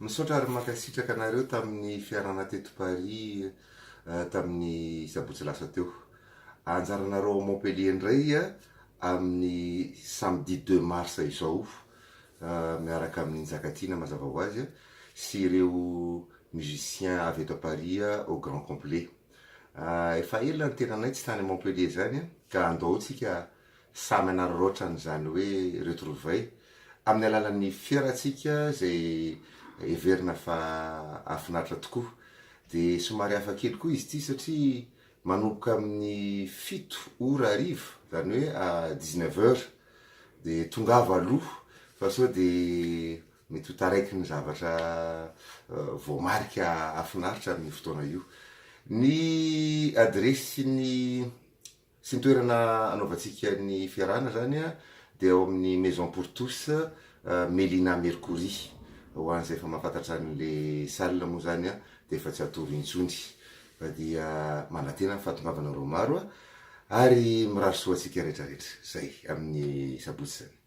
Misaotra ary mankasitraka anareo tamin'ny fiarana teto Paris tamin'ny sabotsy lasa teo. Anjaranareo à Montpellier indray amin'ny samedi 2 mars izao miaraka amin'ny Njakatiana mazava ho azy sy ireo musiciens avy eto à Paris au grand complet. Efa ela ny tenanay tsy tany Montpellier zany ka andao tsika samy anararaotra n'izany hoe retrouvailles amin'ny alalan'ny fiaratsika zay heverina fa afinaritra tokoa. De somary hafa kely koa izy ity satria manomboka amin'ny 7 ora hariva, zany hoe à 19h de tongava aloha fa sao de mety ho taraiky ny zavatra voamarika afinaritra amin'ny fotoana io. Ny adresy sy ny toerana anaovantsika ny fiarahana zany de ao amin'ny Maison pour tous, Mélina Mercouri. Ho an'izay efa mahafantatra an'le salle moa zany de efa tsy atoro intsony fa dia manantena ny fahatongavanareo maro ary mirary soa antsika rehetrarehetra. Zay amin'ny sabotsy zany.